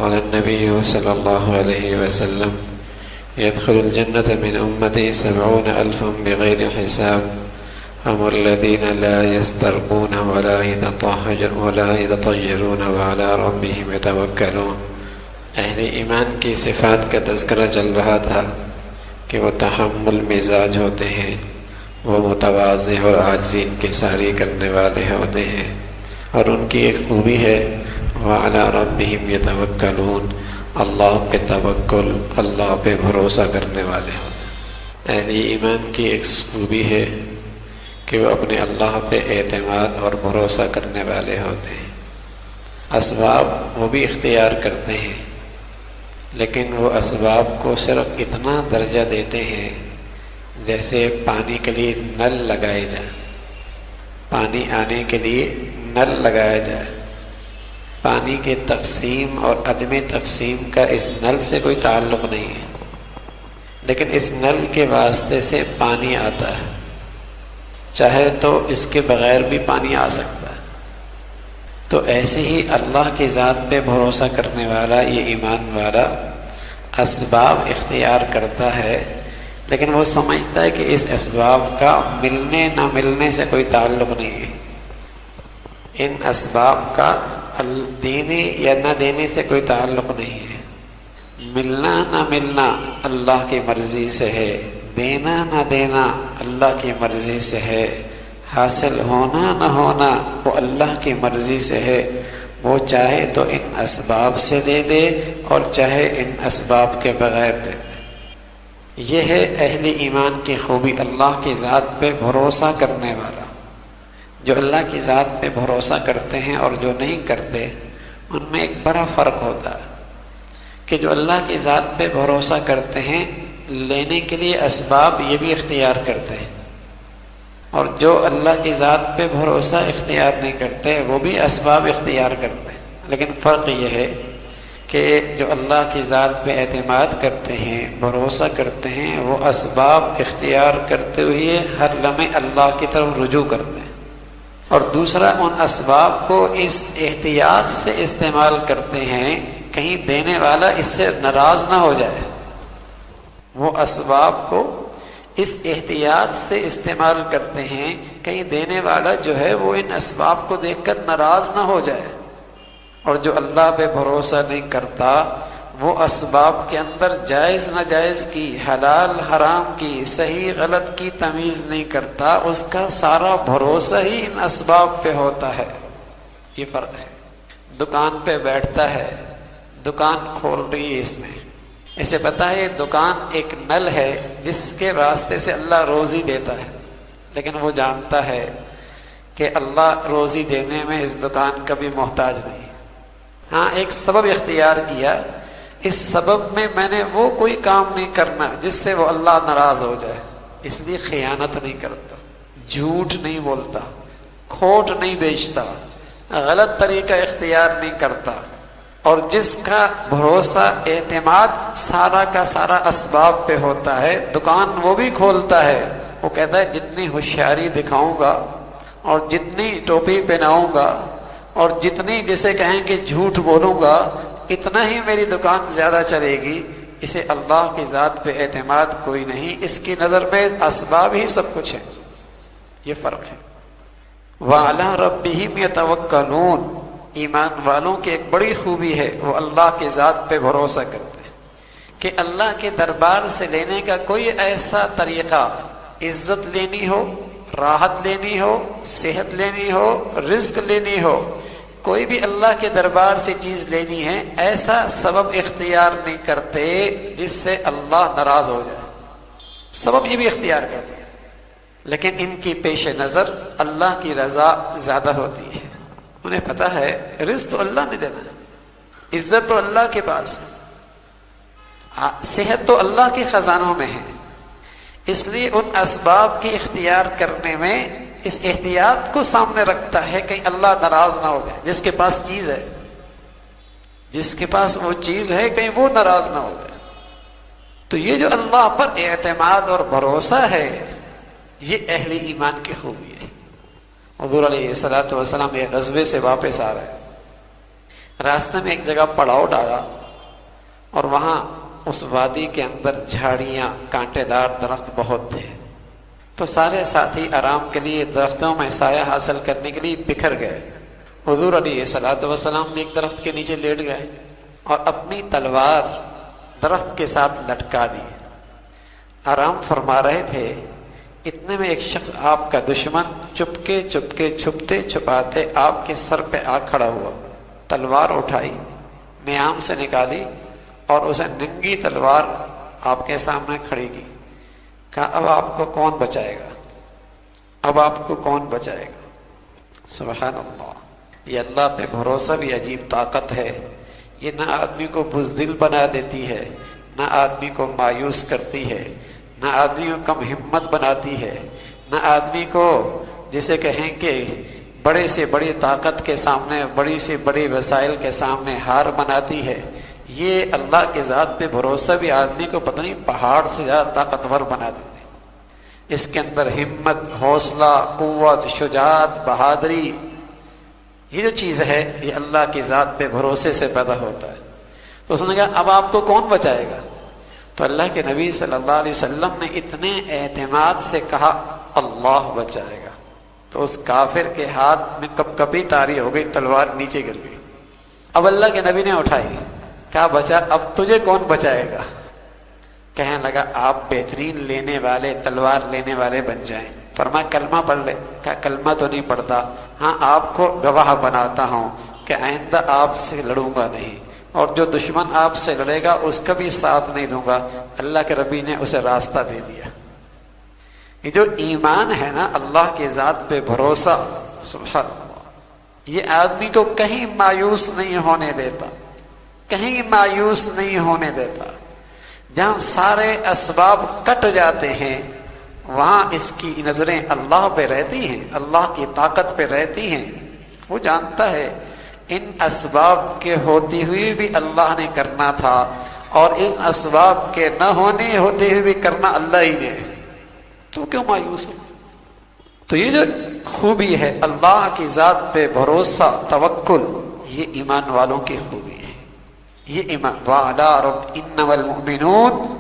قال النبي صلى الله عليه وسلم يدخل الجنة من أمتي 70,000 بغير حساب هم الذين لا يسترقون ولا يتطيرون وعلى ربهم يتوكلون۔ اہل ایمان کی صفات کا تذکرہ چل رہا تھا کہ وہ تحمل مزاج ہوتے ہیں، وہ متواضع اور عاجزی انکساری کرنے والے ہوتے ہیں، اور ان کی ایک خوبی ہے وَعَلَىٰ رَبِّهِمْ يَتَوَكَّلُونَ، اللہ پہ توکل، اللہ پہ بھروسہ کرنے والے ہوتے ہیں۔ اہل ایمان کی ایک خوبی ہے کہ وہ اپنے اللہ پہ اعتماد اور بھروسہ کرنے والے ہوتے ہیں۔ اسباب وہ بھی اختیار کرتے ہیں، لیکن وہ اسباب کو صرف اتنا درجہ دیتے ہیں جیسے پانی کے لیے نل لگائے جائے، پانی آنے کے لیے نل لگایا جائے۔ پانی کے تقسیم اور عدم تقسیم کا اس نل سے کوئی تعلق نہیں ہے، لیکن اس نل کے واسطے سے پانی آتا ہے، چاہے تو اس کے بغیر بھی پانی آ سکتا ہے۔ تو ایسے ہی اللہ کی ذات پہ بھروسہ کرنے والا، یہ ایمان والا، اسباب اختیار کرتا ہے، لیکن وہ سمجھتا ہے کہ اس اسباب کا ملنے نہ ملنے سے کوئی تعلق نہیں ہے، ان اسباب کا دینے یا نہ دینے سے کوئی تعلق نہیں ہے۔ ملنا نہ ملنا اللہ کی مرضی سے ہے، دینا نہ دینا اللہ کی مرضی سے ہے، حاصل ہونا نہ ہونا وہ اللہ کی مرضی سے ہے۔ وہ چاہے تو ان اسباب سے دے دے اور چاہے ان اسباب کے بغیر دے دے۔ یہ ہے اہل ایمان کی خوبی، اللہ کی ذات پہ بھروسہ کرنے والا۔ جو اللہ کی ذات پہ بھروسہ کرتے ہیں اور جو نہیں کرتے، ان میں ایک بڑا فرق ہوتا ہے کہ جو اللہ کی ذات پہ بھروسہ کرتے ہیں لینے کے لیے اسباب یہ بھی اختیار کرتے ہیں، اور جو اللہ کی ذات پہ بھروسہ اختیار نہیں کرتے وہ بھی اسباب اختیار کرتے ہیں۔ لیکن فرق یہ ہے کہ جو اللہ کی ذات پہ اعتماد کرتے ہیں، بھروسہ کرتے ہیں، وہ اسباب اختیار کرتے ہوئے ہر لمحے اللہ کی طرف رجوع کرتے ہیں، اور دوسرا ان اسباب کو اس احتیاط سے استعمال کرتے ہیں کہیں دینے والا اس سے ناراض نہ ہو جائے۔ وہ اسباب کو اس احتیاط سے استعمال کرتے ہیں کہیں دینے والا جو ہے وہ ان اسباب کو دیکھ کر ناراض نہ ہو جائے۔ اور جو اللہ پہ بھروسہ نہیں کرتا وہ اسباب کے اندر جائز ناجائز کی، حلال حرام کی، صحیح غلط کی تمیز نہیں کرتا، اس کا سارا بھروسہ ہی ان اسباب پہ ہوتا ہے۔ یہ فرق ہے۔ دکان پہ بیٹھتا ہے، دکان کھول رہی ہے، اس میں اسے پتہ ہے دکان ایک نل ہے جس کے راستے سے اللہ روزی دیتا ہے، لیکن وہ جانتا ہے کہ اللہ روزی دینے میں اس دکان کا بھی محتاج نہیں۔ ہاں ایک سبب اختیار کیا، اس سبب میں میں نے وہ کوئی کام نہیں کرنا جس سے وہ اللہ ناراض ہو جائے، اس لیے خیانت نہیں کرتا، جھوٹ نہیں بولتا، کھوٹ نہیں بیچتا، غلط طریقہ اختیار نہیں کرتا، اور جس کا بھروسہ اعتماد سارا کا سارا اسباب پہ ہوتا ہے، دکان وہ بھی کھولتا ہے، وہ کہتا ہے جتنی ہوشیاری دکھاؤں گا اور جتنی ٹوپی پہناؤں گا اور جتنی جسے کہیں کہ جھوٹ بولوں گا اتنا ہی میری دکان زیادہ چلے گی۔ اسے اللہ کی ذات پہ اعتماد کوئی نہیں، اس کی نظر میں اسباب ہی سب کچھ ہے۔ یہ فرق ہے۔ وَعَلَىٰ رَبِّهِمْ يَتَوَكَّلُونَ، ایمان والوں کی ایک بڑی خوبی ہے، وہ اللہ کی ذات پہ بھروسہ کرتے ہیں کہ اللہ کے دربار سے لینے کا کوئی ایسا طریقہ، عزت لینی ہو، راحت لینی ہو، صحت لینی ہو، رزق لینی ہو، کوئی بھی اللہ کے دربار سے چیز لینی ہے، ایسا سبب اختیار نہیں کرتے جس سے اللہ ناراض ہو جائے۔ سبب یہ بھی اختیار کرتے ہیں، لیکن ان کی پیش نظر اللہ کی رضا زیادہ ہوتی ہے۔ انہیں پتہ ہے رزق تو اللہ نے دینا ہے، عزت تو اللہ کے پاس ہے، صحت تو اللہ کے خزانوں میں ہے، اس لیے ان اسباب کی اختیار کرنے میں اس احتیاط کو سامنے رکھتا ہے کہیں اللہ ناراض نہ ہو جائے۔ جس کے پاس چیز ہے، جس کے پاس وہ چیز ہے، کہیں وہ ناراض نہ ہو جائے۔ تو یہ جو اللہ پر اعتماد اور بھروسہ ہے، یہ اہل ایمان کی خوبی ہے۔ حضور علیہ الصلوۃ والسلام ایک غزوے سے واپس آ رہے ہیں، راستے میں ایک جگہ پڑاؤ ڈالا اور وہاں اس وادی کے اندر جھاڑیاں، کانٹے دار درخت بہت تھے، تو سارے ساتھی آرام کے لیے درختوں میں سایہ حاصل کرنے کے لیے بکھر گئے۔ حضور علیہ الصلوۃ والسلام بھی ایک درخت کے نیچے لیٹ گئے اور اپنی تلوار درخت کے ساتھ لٹکا دی، آرام فرما رہے تھے۔ اتنے میں ایک شخص، آپ کا دشمن، چپکے چھپتے چھپاتے آپ کے سر پہ آ کھڑا ہوا، تلوار اٹھائی، نیام سے نکالی اور اسے ننگی تلوار آپ کے سامنے کھڑی کی۔ کہا اب آپ کو کون بچائے گا، اب آپ کو کون بچائے گا؟ سبحان اللہ، یہ اللہ پہ بھروسہ بھی عجیب طاقت ہے۔ یہ نہ آدمی کو بزدل بنا دیتی ہے، نہ آدمی کو مایوس کرتی ہے، نہ آدمی کو کم ہمت بناتی ہے، نہ آدمی کو جسے کہیں کہ بڑے سے بڑی طاقت کے سامنے، بڑی سے بڑی وسائل کے سامنے ہار بناتی ہے۔ یہ اللہ کے ذات پہ بھروسہ بھی آدمی کو پتہ نہیں پہاڑ سے زیادہ طاقتور بنا دیتے ہیں۔ اس کے اندر ہمت، حوصلہ، قوت، شجاعت، بہادری، یہ جو چیز ہے یہ اللہ کی ذات پہ بھروسے سے پیدا ہوتا ہے۔ تو اس نے کہا اب آپ کو کون بچائے گا؟ تو اللہ کے نبی صلی اللہ علیہ وسلم نے اتنے اعتماد سے کہا اللہ بچائے گا۔ تو اس کافر کے ہاتھ میں کپکپی طاری ہو گئی، تلوار نیچے گر گئی۔ اب اللہ کے نبی نے اٹھائی، کہا بچا اب تجھے کون بچائے گا؟ کہنے لگا آپ بہترین لینے والے، تلوار لینے والے بن جائیں۔ فرمایا کلمہ پڑھ لے۔ کہا کلمہ تو نہیں پڑھتا، ہاں آپ کو گواہ بناتا ہوں کہ آئندہ آپ سے لڑوں گا نہیں، اور جو دشمن آپ سے لڑے گا اس کا بھی ساتھ نہیں دوں گا۔ اللہ کے ربی نے اسے راستہ دے دیا۔ یہ جو ایمان ہے نا، اللہ کی ذات پہ بھروسہ، سبحان اللہ، یہ آدمی کو کہیں مایوس نہیں ہونے دیتا، کہیں مایوس نہیں ہونے دیتا۔ جہاں سارے اسباب کٹ جاتے ہیں وہاں اس کی نظریں اللہ پہ رہتی ہیں، اللہ کی طاقت پہ رہتی ہیں۔ وہ جانتا ہے ان اسباب کے ہوتی ہوئی بھی اللہ نے کرنا تھا، اور ان اسباب کے نہ ہونے ہوتے ہوئے بھی کرنا اللہ ہی نے، تو کیوں مایوس ہے؟ تو یہ جو خوبی ہے اللہ کی ذات پہ بھروسہ، توکل، یہ ایمان والوں کی خوبی ہے۔ یہ ایمان وَعَلَىٰ رَبِّ إِنَّمَا الْمُؤْمِنُونَ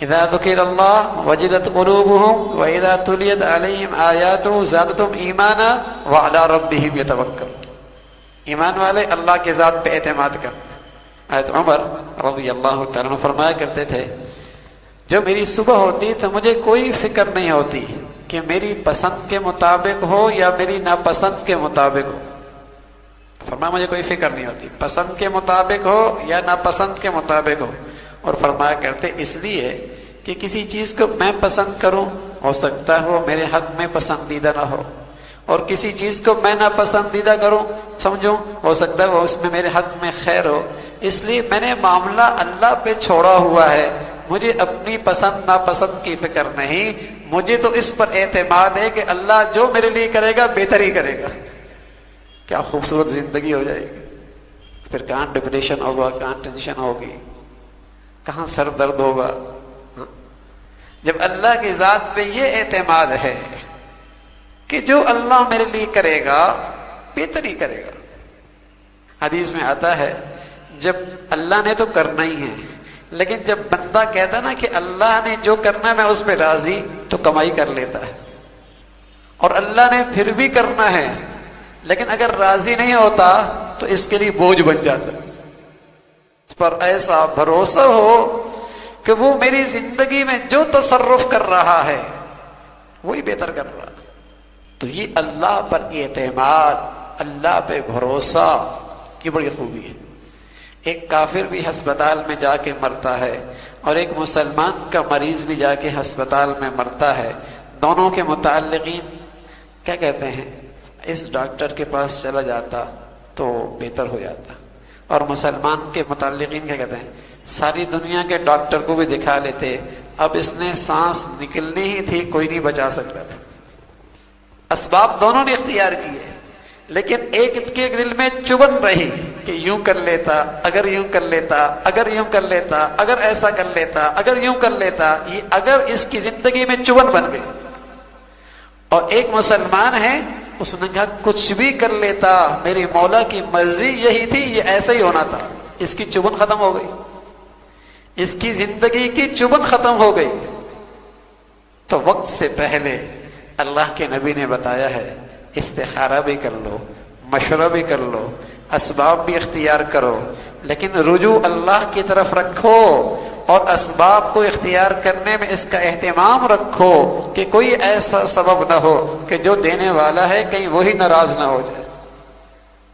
إِذَا ذُكِرَ اللَّهُ وَجِلَتْ قُلُوبُهُمْ وَإِذَا تُلِيَتْ عَلَيْهِمْ آيَاتُهُ زَادَتْهُمْ إِيمَانًا وَعَلَىٰ رَبِّهِمْ يَتَوَكَّلُونَ۔ ایمان والے اللہ کے ذات پہ اعتماد کرتے ہیں۔ حضرت عمر رضی اللہ تعالیٰ عنہ فرمایا کرتے تھے جب میری صبح ہوتی تو مجھے کوئی فکر نہیں ہوتی کہ میری پسند کے مطابق ہو یا میری ناپسند کے مطابق ہو۔ فرمایا مجھے کوئی فکر نہیں ہوتی، پسند کے مطابق ہو یا ناپسند کے مطابق ہو۔ اور فرمایا کرتے اس لیے کہ کسی چیز کو میں پسند کروں، ہو سکتا ہے وہ میرے حق میں پسندیدہ نہ ہو، اور کسی چیز کو میں ناپسندیدہ کروں، سمجھوں، ہو سکتا ہے وہ اس میں میرے حق میں خیر ہو۔ اس لیے میں نے معاملہ اللہ پہ چھوڑا ہوا ہے، مجھے اپنی پسند ناپسند کی فکر نہیں، مجھے تو اس پر اعتماد ہے کہ اللہ جو میرے لیے کرے گا بہتر ہی کرے گا۔ کیا خوبصورت زندگی ہو جائے گی، پھر کہاں ڈپریشن ہوگا، کہاں ٹینشن ہوگی، کہاں سر درد ہوگا۔ جب اللہ کی ذات پہ یہ اعتماد ہے کہ جو اللہ میرے لیے کرے گا بہتر ہی کرے گا۔ حدیث میں آتا ہے جب اللہ نے تو کرنا ہی ہے، لیکن جب بندہ کہتا نا کہ اللہ نے جو کرنا ہے میں اس پہ راضی، تو کمائی کر لیتا ہے، اور اللہ نے پھر بھی کرنا ہے لیکن اگر راضی نہیں ہوتا تو اس کے لیے بوجھ بن جاتا ہے۔ اس پر ایسا بھروسہ ہو کہ وہ میری زندگی میں جو تصرف کر رہا ہے وہی بہتر کر رہا ہے۔ تو یہ اللہ پر اعتماد، اللہ پہ بھروسہ کی بڑی خوبی ہے۔ ایک کافر بھی ہسپتال میں جا کے مرتا ہے اور ایک مسلمان کا مریض بھی جا کے ہسپتال میں مرتا ہے، دونوں کے متعلقین کیا کہتے ہیں، اس ڈاکٹر کے پاس چلا جاتا تو بہتر ہو جاتا، اور مسلمان کے متعلقین کیا کہتے ہیں، ساری دنیا کے ڈاکٹر کو بھی دکھا لیتے، اب اس نے سانس نکلنی ہی تھی، کوئی نہیں بچا سکتا تھا۔ اسباب دونوں نے اختیار کیے، لیکن ایک کے دل میں چبن رہی کہ یوں کر لیتا، اگر یوں کر لیتا، اگر یوں کر لیتا، اگر ایسا کر لیتا، اگر یوں کر لیتا، یہ اگر اس کی زندگی میں چبن بن گئی۔ اور ایک مسلمان ہے، اس نے کہا کچھ بھی کر لیتا، میری مولا کی مرضی یہی تھی، یہ ایسا ہی ہونا تھا۔ اس کی چبن ختم ہو گئی، اس کی زندگی کی چبن ختم ہو گئی۔ تو وقت سے پہلے اللہ کے نبی نے بتایا ہے استخارہ بھی کر لو، مشورہ بھی کر لو، اسباب بھی اختیار کرو، لیکن رجوع اللہ کی طرف رکھو، اور اسباب کو اختیار کرنے میں اس کا اہتمام رکھو کہ کوئی ایسا سبب نہ ہو کہ جو دینے والا ہے کہیں وہی ناراض نہ ہو جائے۔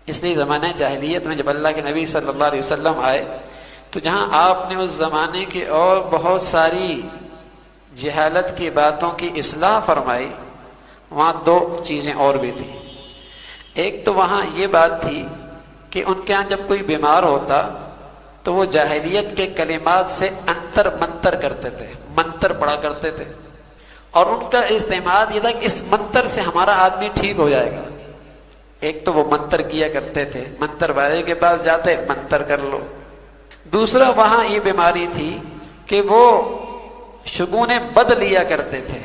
اس لیے زمانہ جاہلیت میں جب اللہ کے نبی صلی اللہ علیہ وسلم آئے تو جہاں آپ نے اس زمانے کی اور بہت ساری جہالت کی باتوں کی اصلاح فرمائی، وہاں دو چیزیں اور بھی تھیں۔ ایک تو وہاں یہ بات تھی کہ ان کے ہاں جب کوئی بیمار ہوتا تو وہ جاہلیت کے کلمات سے انتر منتر کرتے تھے، منتر پڑھا کرتے تھے، اور ان کا استعمال یہ تھا کہ اس منتر سے ہمارا آدمی ٹھیک ہو جائے گا۔ ایک تو وہ منتر کیا کرتے تھے، منتر والے کے پاس جاتے منتر کر لو۔ دوسرا وہاں یہ بیماری تھی کہ وہ شگون بد لیا کرتے تھے،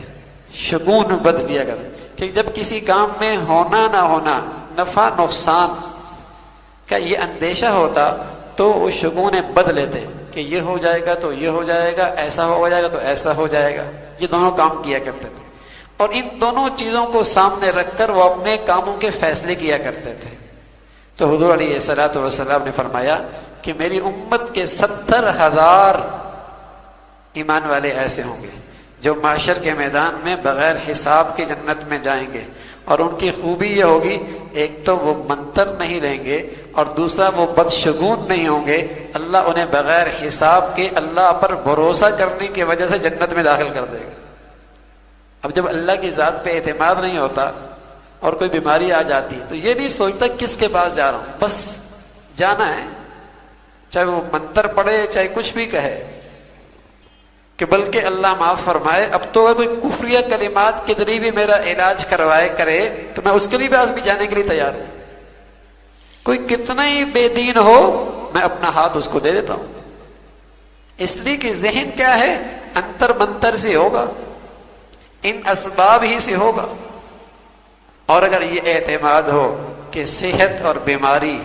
شگون بد لیا کرتے کہ جب کسی کام میں ہونا نہ ہونا، نفع نقصان کا یہ اندیشہ ہوتا تو وہ شگون بد لیتے کہ یہ ہو جائے گا تو یہ ہو جائے گا، ایسا ہو جائے گا تو ایسا ہو جائے گا۔ یہ دونوں کام کیا کرتے تھے، اور ان دونوں چیزوں کو سامنے رکھ کر وہ اپنے کاموں کے فیصلے کیا کرتے تھے۔ تو حضور علیہ الصلوۃ والسلام نے فرمایا کہ میری امت کے 70,000 ایمان والے ایسے ہوں گے جو معاشر کے میدان میں بغیر حساب کے جنت میں جائیں گے، اور ان کی خوبی یہ ہوگی ایک تو وہ منتر نہیں لیں گے، اور دوسرا وہ بدشگون نہیں ہوں گے۔ اللہ انہیں بغیر حساب کے اللہ پر بھروسہ کرنے کی وجہ سے جنت میں داخل کر دے گا۔ اب جب اللہ کی ذات پہ اعتماد نہیں ہوتا اور کوئی بیماری آ جاتی تو یہ نہیں سوچتا کس کے پاس جا رہا ہوں، بس جانا ہے، چاہے وہ منتر پڑھے چاہے کچھ بھی کہے، کہ بلکہ اللہ معاف فرمائے اب تو اگر کوئی کفریہ کلمات کے ذریعے بھی میرا علاج کروائے کرے تو میں اس کے لیے بھی جانے کے لیے تیار ہوں۔ کوئی کتنا ہی بے دین ہو میں اپنا ہاتھ اس کو دے دیتا ہوں، اس لیے کہ ذہن کیا ہے، انتر منتر سے ہوگا، ان اسباب ہی سے ہوگا۔ اور اگر یہ اعتماد ہو کہ صحت اور بیماری،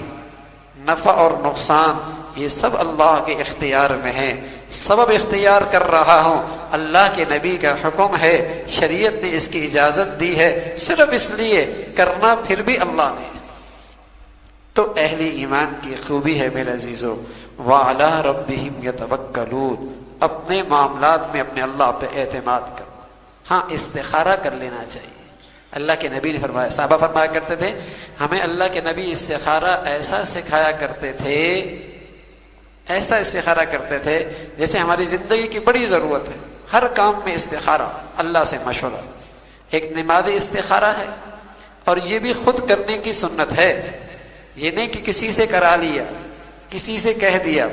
نفع اور نقصان، یہ سب اللہ کے اختیار میں ہے، سبب اختیار کر رہا ہوں، اللہ کے نبی کا حکم ہے، شریعت نے اس کی اجازت دی ہے، صرف اس لیے کرنا پھر بھی اللہ نے۔ تو اہل ایمان کی خوبی ہے میرے عزیزو، وَعَلَىٰ رَبِّهِمْ يَتَوَكَّلُونَ، اپنے معاملات میں اپنے اللہ پہ اعتماد کرو۔ ہاں استخارہ کر لینا چاہیے۔ اللہ کے نبی نے فرمایا، صحابہ فرمایا کرتے تھے ہمیں اللہ کے نبی استخارہ ایسا سکھایا کرتے تھے، ایسا استخارہ کرتے تھے جیسے ہماری زندگی کی بڑی ضرورت ہے، ہر کام میں استخارہ، اللہ سے مشورہ۔ ایک نماز استخارہ ہے، اور یہ بھی خود کرنے کی سنت ہے، یہ نہیں کہ کسی سے کرا لیا، کسی سے کہہ دیا،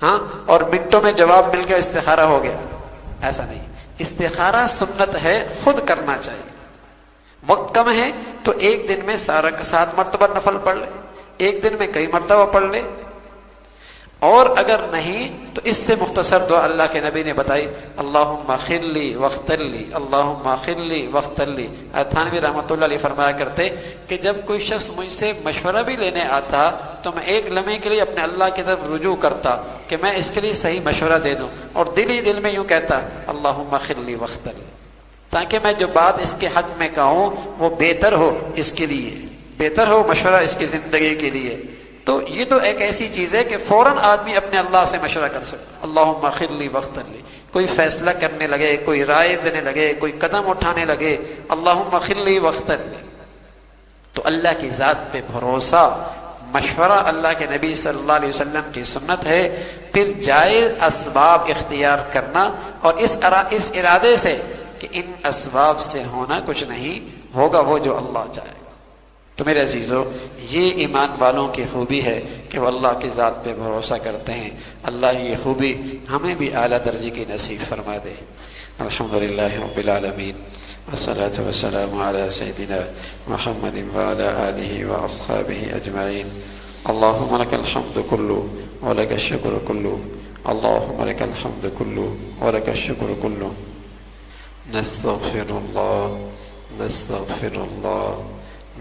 ہاں اور منٹوں میں جواب مل گیا استخارہ ہو گیا، ایسا نہیں۔ استخارہ سنت ہے، خود کرنا چاہیے۔ وقت کم ہے تو ایک دن میں 7 مرتبہ نفل پڑھ لے، ایک دن میں کئی مرتبہ پڑھ لے، اور اگر نہیں تو اس سے مختصر دعا اللہ کے نبی نے بتائی، اللہم اغفر لی واغفر لی، اللہم اغفر لی واغفر لی۔ تھانوی رحمۃ اللہ علیہ فرمایا کرتے کہ جب کوئی شخص مجھ سے مشورہ بھی لینے آتا تو میں ایک لمحے کے لیے اپنے اللہ کی طرف رجوع کرتا کہ میں اس کے لیے صحیح مشورہ دے دوں، اور دل ہی دل میں یوں کہتا اللہم اغفر لی واغفر لی، تاکہ میں جو بات اس کے حق میں کہوں وہ بہتر ہو، اس کے لیے بہتر ہو مشورہ اس کی زندگی کے لیے۔ تو یہ تو ایک ایسی چیز ہے کہ فوراً آدمی اپنے اللہ سے مشورہ کر سکتا، اللہم اغفر لی واغفر لی۔ کوئی فیصلہ کرنے لگے، کوئی رائے دینے لگے، کوئی قدم اٹھانے لگے، اللہم اغفر لی واغفر لی۔ تو اللہ کی ذات پہ بھروسہ، مشورہ اللہ کے نبی صلی اللہ علیہ وسلم کی سنت ہے، پھر جائز اسباب اختیار کرنا، اور اس ارادے سے کہ ان اسباب سے ہونا کچھ نہیں ہوگا وہ جو اللہ چاہے گا۔ تو میرے عزیزو، یہ ایمان والوں کی خوبی ہے کہ وہ اللہ کی ذات پہ بھروسہ کرتے ہیں۔ اللہ یہ خوبی ہمیں بھی اعلیٰ درجے کی نصیب فرما دے۔ الحمدللہ رب العالمین، والصلاة والسلام علی سیدنا محمد وعلی آلہ واصحابہ اجمعین۔ اللہم لک الحمد کلہ ولک الشکر کلہ، اللہم لک الحمد کلہ ولک الشکر کلہ۔ نستغفر اللہ، نستغفر اللہ،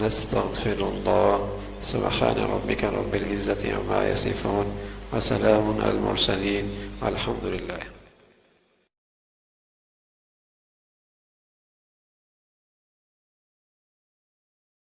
نستغفر الله. سبحان ربك رب العزة عما يصفون وسلام على المرسلين والحمد لله.